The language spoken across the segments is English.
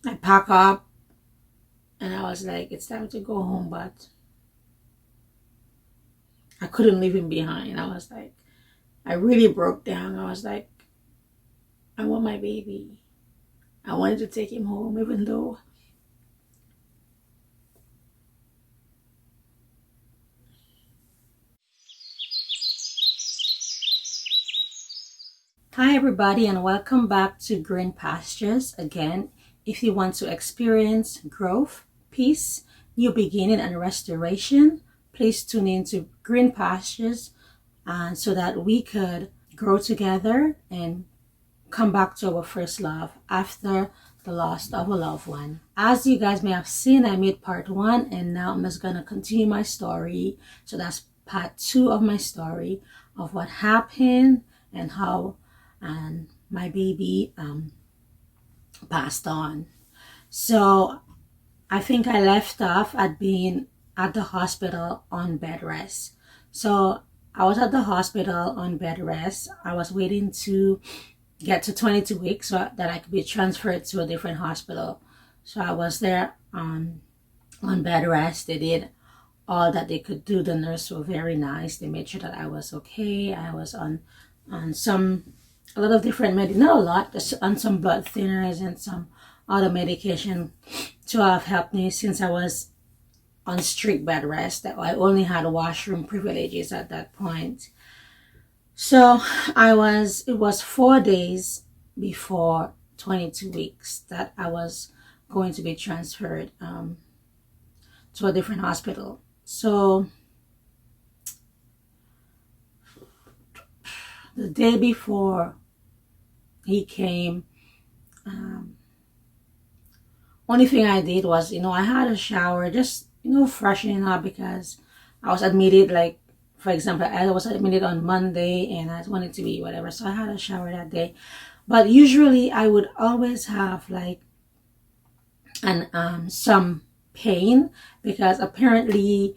I pack up and I was like, it's time to go home, but I couldn't leave him behind. I was like, I really broke down. I was like, I want my baby. I wanted to take him home, even though. Hi, everybody, and welcome back to Green Pastures. Again, if you want to experience growth, peace, new beginning, and restoration, please tune in to Green Pastures so that we could grow together and come back to our first love after the loss of a loved one. As you guys may have seen, I made part one, and now I'm just gonna continue my story. So that's part two of my story of what happened and how and my baby passed on. So I think I left off at being at the hospital on bed rest. So I was at the hospital on bed rest. I was waiting to get to 22 weeks so that I could be transferred to a different hospital. So I was there on bed rest. They did all that they could do. The nurse were very nice. They made sure that I was okay. I was on some a lot of different not a lot, just on some blood thinners and some other medication to have helped me since I was on strict bed rest. That I only had washroom privileges at that point. So it was 4 days before 22 weeks that I was going to be transferred to a different hospital. So the day before he came, only thing I did was, I had a shower, just, freshening up because I was admitted, like, for example, I was admitted on Monday and I wanted to be whatever. So I had a shower that day. But usually I would always have like some pain because apparently,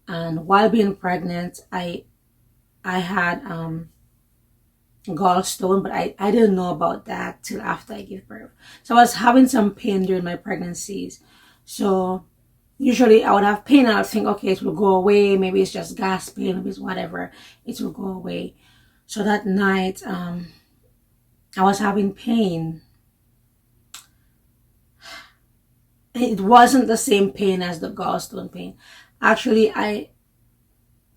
and while being pregnant, I had gallstone, but I didn't know about that till after I gave birth. So I was having some pain during my pregnancies. So usually I would have pain and I would think, okay, it will go away. Maybe it's just gas pain, maybe it's whatever. It will go away. So that night, I was having pain. It wasn't the same pain as the gallstone pain. Actually, I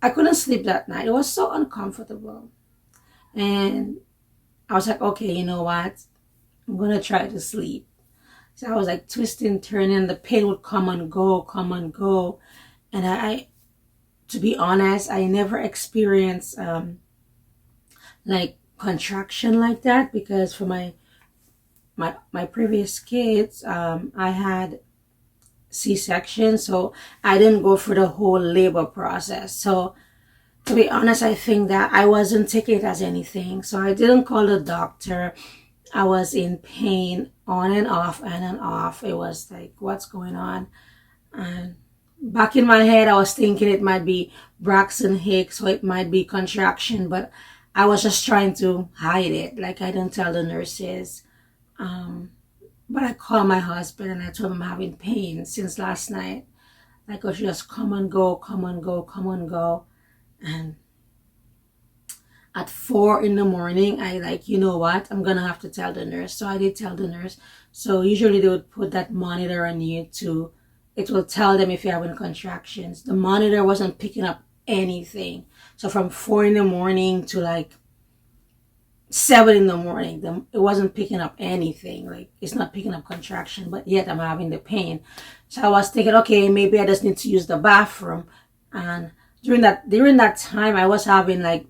couldn't sleep that night. It was so uncomfortable. And I was like, okay, you know what? I'm gonna try to sleep. So I was like twisting, turning, the pain would come and go, come and go. And to be honest, I never experienced like contraction like that because for my previous kids, I had C-section, so I didn't go through the whole labor process. So to be honest, I think that I wasn't taking it as anything. So I didn't call the doctor. I was in pain on and off and on off. It was like, what's going on? And back in my head, I was thinking it might be Braxton Hicks or it might be contraction, but I was just trying to hide it. Like I didn't tell the nurses. But I called my husband and I told him I'm having pain since last night. Like, I should just come and go, come and go, come and go. And at 4 in the morning, I like, you know what? I'm gonna have to tell the nurse. So I did tell the nurse. So usually they would put that monitor on you to, it will tell them if you're having contractions. The monitor wasn't picking up anything. So from 4 in the morning to like 7 in the morning, it wasn't picking up anything. Like it's not picking up contraction, but yet I'm having the pain. So I was thinking, okay, maybe I just need to use the bathroom. And during that time, I was having like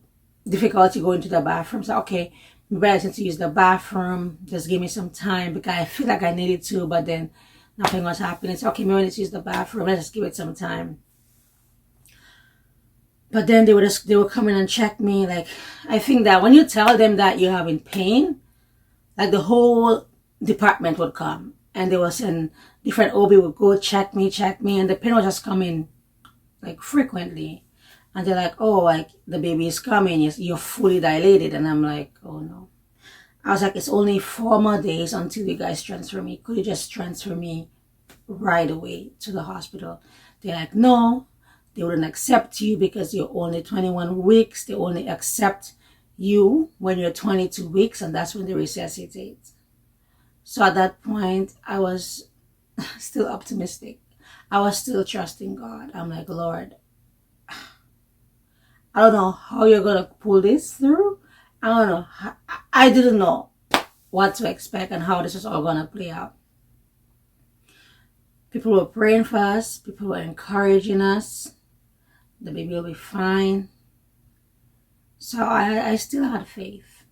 difficulty going to the bathroom. So okay, maybe I just need to use the bathroom. Just give me some time because I feel like I needed to, but then nothing was happening. So okay, maybe I need to use the bathroom. Let's just give it some time. But then they would come in and check me. Like I think that when you tell them that you're having pain, like the whole department would come and they would send different OB would go check me, and the pain was just coming like frequently. And they're like, oh, like the baby is coming, you're fully dilated. And I'm like, oh no. I was like, it's only 4 more days until you guys transfer me. Could you just transfer me right away to the hospital? They're like, no, they wouldn't accept you because you're only 21 weeks. They only accept you when you're 22 weeks, and that's when they resuscitate. So at that point, I was still optimistic. I was still trusting God. I'm like, Lord, I don't know how you're going to pull this through. I don't know. I didn't know what to expect and how this is all going to play out. People were praying for us. People were encouraging us. The baby will be fine. So I still had faith.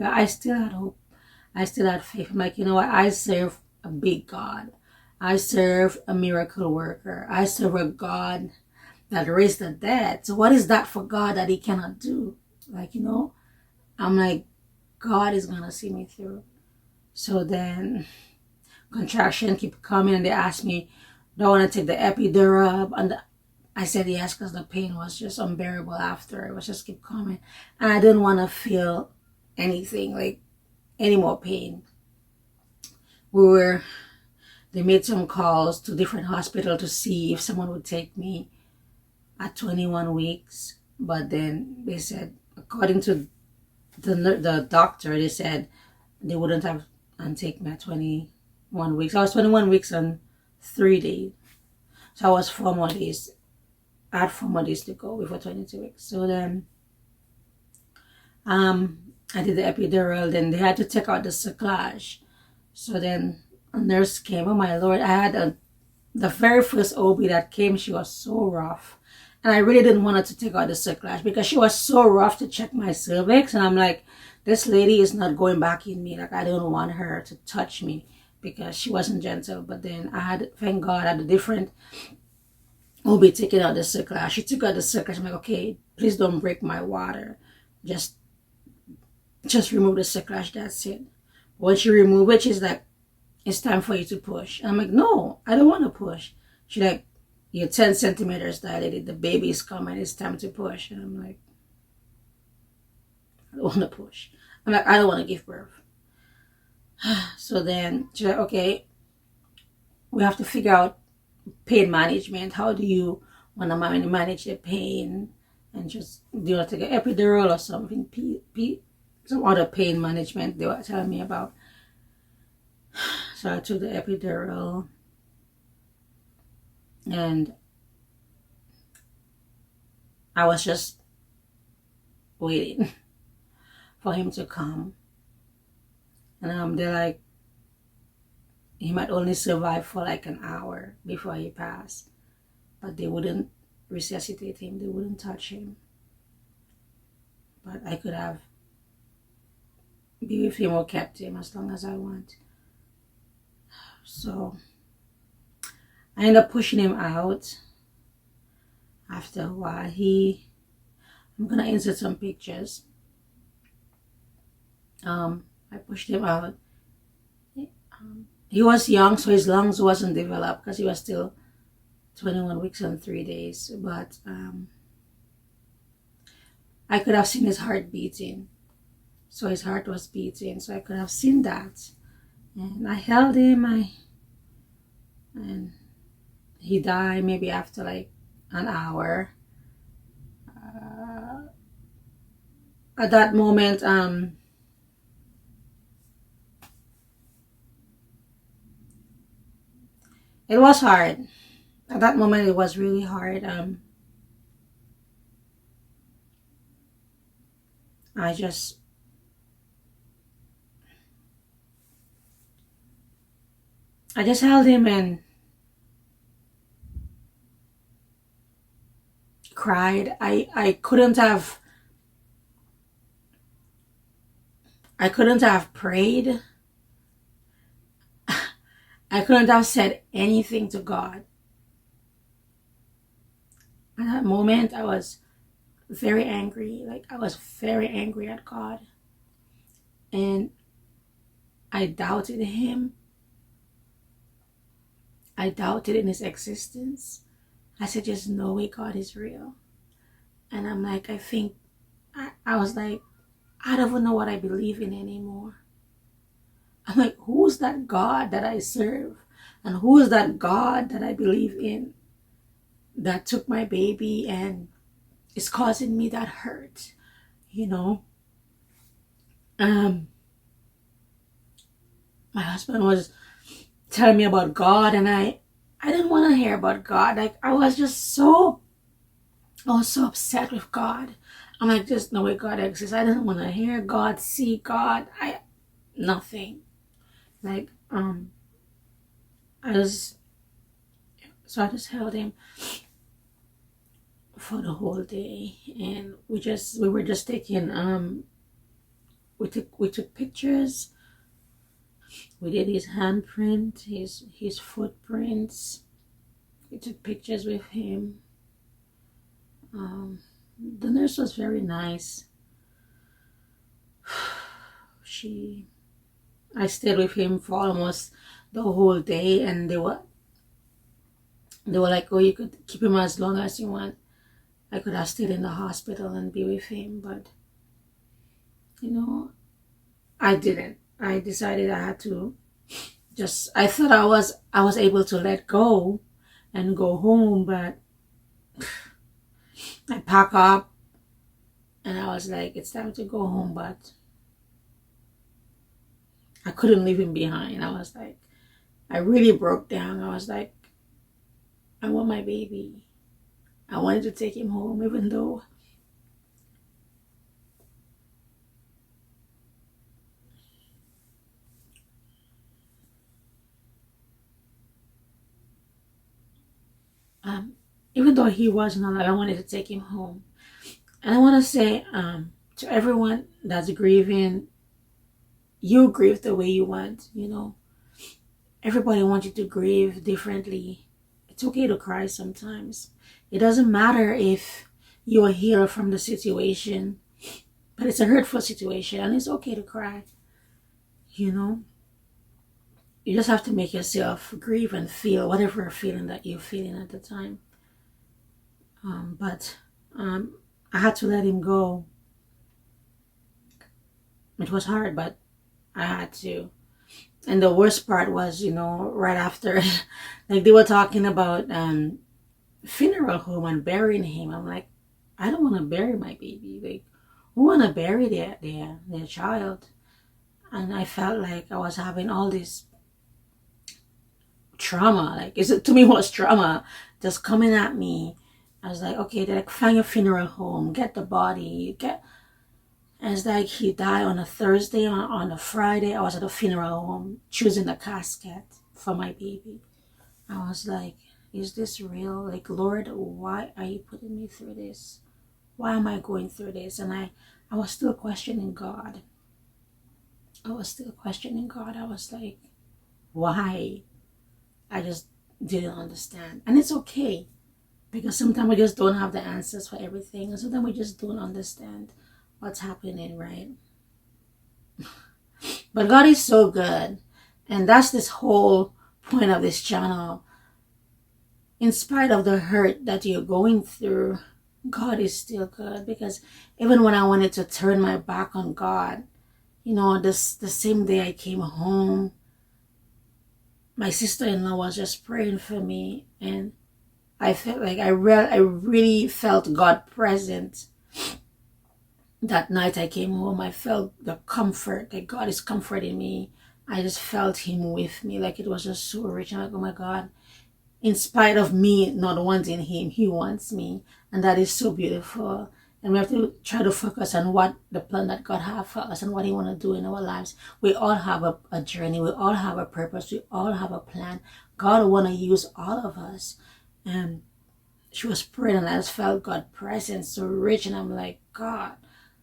I still had hope. I still had faith. I'm like, you know what? I serve a big God. I serve a miracle worker. I serve a God that raised the dead. So what is that for God that he cannot do? Like, you know, I'm like, God is going to see me through. So then contraction keep coming and they asked me, do I want to take the epidural? And I said yes, because the pain was just unbearable after. It was just keep coming. And I didn't want to feel anything, like any more pain. They made some calls to different hospitals to see if someone would take me at 21 weeks. But then they said, according to the doctor, they said they wouldn't have and take me at 21 weeks. I was 21 weeks and 3 days. So I was 4 more days. I had 4 more days to go before 22 weeks. So then I did the epidural. Then they had to take out the cerclage. So then a nurse came. Oh my Lord, I had the very first OB that came. She was so rough. And I really didn't want her to take out the cerclage because she was so rough to check my cervix. And I'm like, this lady is not going back in me. Like, I don't want her to touch me because she wasn't gentle. But then I had, thank God, I had a different OB taking out the cerclage. She took out the cerclage. I'm like, okay, please don't break my water. Just remove the cerclage. That's it. Once she removed it, she's like, it's time for you to push. And I'm like, no, I don't want to push. She's like, you're 10 centimeters dilated. The baby is coming. It's time to push. And I'm like, I don't want to push. I'm like, I don't want to give birth. So then she's like, okay, we have to figure out pain management. How do you want to manage the pain? And just, do you want to take an epidural or something? Some other pain management they were telling me about. So I took the epidural. And I was just waiting for him to come. And they're like, he might only survive for like an hour before he passed. But they wouldn't resuscitate him. They wouldn't touch him. But I could have be with him or kept him as long as I want. So I ended up pushing him out. After a while, I'm gonna insert some pictures. I pushed him out. He was young, so his lungs wasn't developed because he was still 21 weeks and 3 days. But I could have seen his heart beating. So his heart was beating, so I could have seen that. And I held him, and he died maybe after like an hour. At that moment, it was hard. At that moment, it was really hard. I just held him and cried. I couldn't have prayed. I couldn't have said anything to God. At that moment, I was very angry. Like, I was very angry at God. And I doubted him. I doubted in his existence. I said, just no way God is real. And I'm like, I was like, I don't even know what I believe in anymore. I'm like, who's that God that I serve? And who is that God that I believe in that took my baby and is causing me that hurt? You know? My husband was telling me about God, and I didn't want to hear about God. Like, I was so upset with God. I'm like, there's no way God exists. I didn't want to hear God, see God. Nothing. Like, I just, so I just held him for the whole day, and we were just taking, we took pictures. We did his handprint, his footprints. We took pictures with him. The nurse was very nice. I stayed with him for almost the whole day, and they were like, oh, you could keep him as long as you want. I could have stayed in the hospital and be with him, but I didn't. I decided I had to I thought I was able to let go and go home, but I pack up and I was like, it's time to go home, but I couldn't leave him behind. I was like, I really broke down. I was like, I want my baby. I wanted to take him home, even though he wasn't alive. I wanted to take him home. And I want to say to everyone that's grieving, you grieve the way you want. Everybody wants you to grieve differently. It's okay to cry sometimes. It doesn't matter if you're healed from the situation, but it's a hurtful situation, and it's okay to cry. You just have to make yourself grieve and feel whatever feeling that you're feeling at the time. But I had to let him go. It was hard, but I had to. And the worst part was, right after, like they were talking about funeral home and burying him. I'm like, I don't want to bury my baby. Like, who want to bury their child? And I felt like I was having all this trauma. Like, to me, it was trauma just coming at me. I was like, okay, they're like, find your funeral home, get the body, and it's like he died on a Thursday. On a Friday, I was at a funeral home choosing the casket for my baby. I was like, is this real? Like, Lord, why are you putting me through this? Why am I going through this? And I was still questioning God. I was like, why? I just didn't understand. And it's okay, because sometimes we just don't have the answers for everything. And sometimes we just don't understand what's happening, right? But God is so good. And that's this whole point of this channel. In spite of the hurt that you're going through, God is still good. Because even when I wanted to turn my back on God, the same day I came home, my sister-in-law was just praying for me, and I felt like I really felt God present. That night I came home, I felt the comfort, that God is comforting me. I just felt him with me, like it was just so rich. I'm like, oh my God, in spite of me not wanting him, he wants me. And that is so beautiful. And we have to try to focus on what the plan that God has for us and what he wants to do in our lives. We all have a journey. We all have a purpose. We all have a plan. God wants to use all of us. And she was praying, and I just felt God presence so rich. And I'm like, God,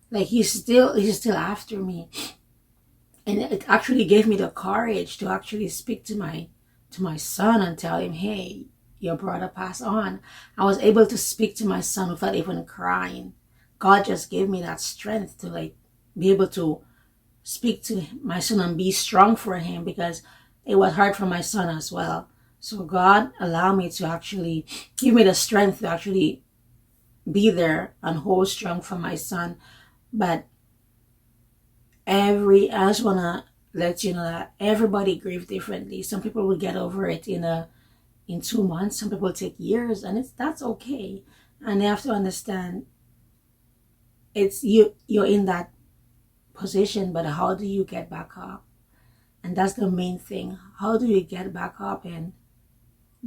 like he's still after me. And it actually gave me the courage to actually speak to my son and tell him, hey, your brother passed on. I was able to speak to my son without even crying. God just gave me that strength to like be able to speak to my son and be strong for him, because it was hard for my son as well. So God allowed me to actually give me the strength to actually be there and hold strong for my son. But I just wanna let you know that everybody grieve differently. Some people will get over it in 2 months. Some people take years, and that's okay. And you have to understand, it's you're in that position, but how do you get back up? And that's the main thing. How do you get back up and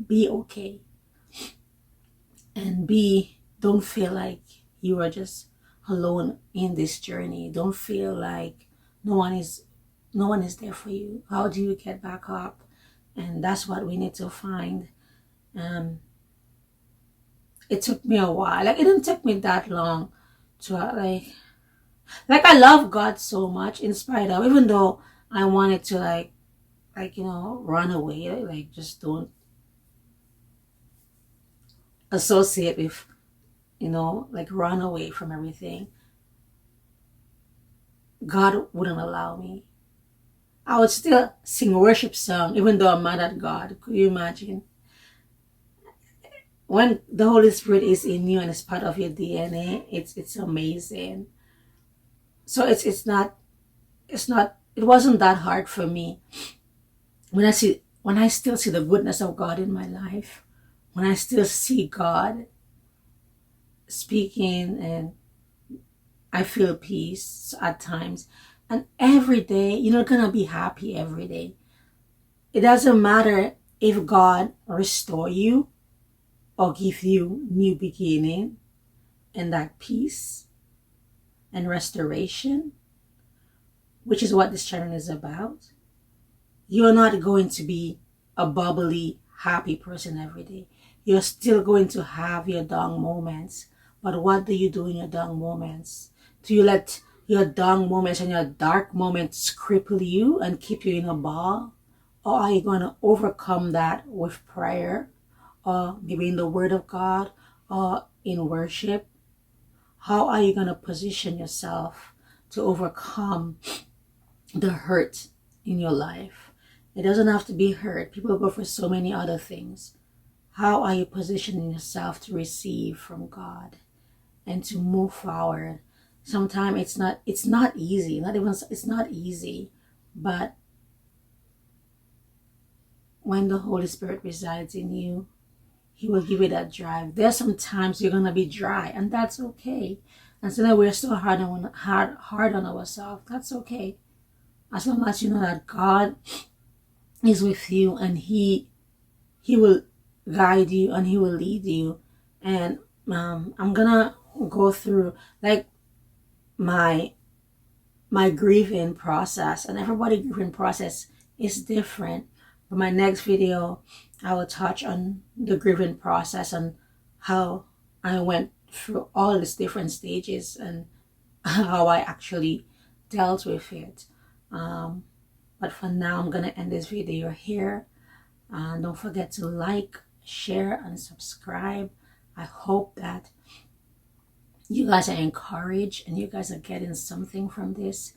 be okay, and don't feel like you are just alone in this journey. Don't feel like no one is no one is there for you. How do you get back up? And that's what we need to find. um it took me a while. Like, it didn't take me that long to I love God so much, in spite of, even though I wanted to run away, like just don't associate with, like run away from everything. God wouldn't allow me. I would still sing worship song even though I'm mad at God. Could you imagine? When the Holy Spirit is in you and it's part of your DNA, it's amazing. So it wasn't that hard for me when I still see the goodness of God in my life, when I still see God speaking, and I feel peace at times. And every day, you're not gonna be happy every day. It doesn't matter if God restore you or give you new beginning and that peace and restoration, which is what this channel is about. You're not going to be a bubbly, happy person every day. You're still going to have your down moments. But what do you do in your down moments? Do you let your down moments and your dark moments cripple you and keep you in a ball? Or are you going to overcome that with prayer, or maybe in the Word of God, or in worship? How are you going to position yourself to overcome the hurt in your life? It doesn't have to be hurt. People go for so many other things. How are you positioning yourself to receive from God and to move forward? Sometimes it's not easy. It's not easy, but when the Holy Spirit resides in you, He will give you that drive. There's some times you're gonna be dry, and that's okay. And so that we're so hard on ourselves. That's okay. As long as you know that God is with you, and He will guide you and He will lead you. And I'm gonna go through like my grieving process, and everybody grieving process is different. But my next video, I will touch on the grieving process and how I went through all these different stages and how I actually dealt with it. But for now, I'm gonna end this video here. Don't forget to like, share, and subscribe. I hope that you guys are encouraged and you guys are getting something from this,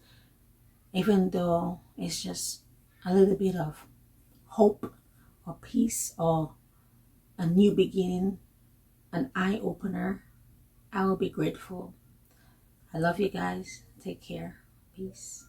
even though it's just a little bit of hope or peace or a new beginning, an eye opener. I will be grateful. I love you guys. Take care. Peace.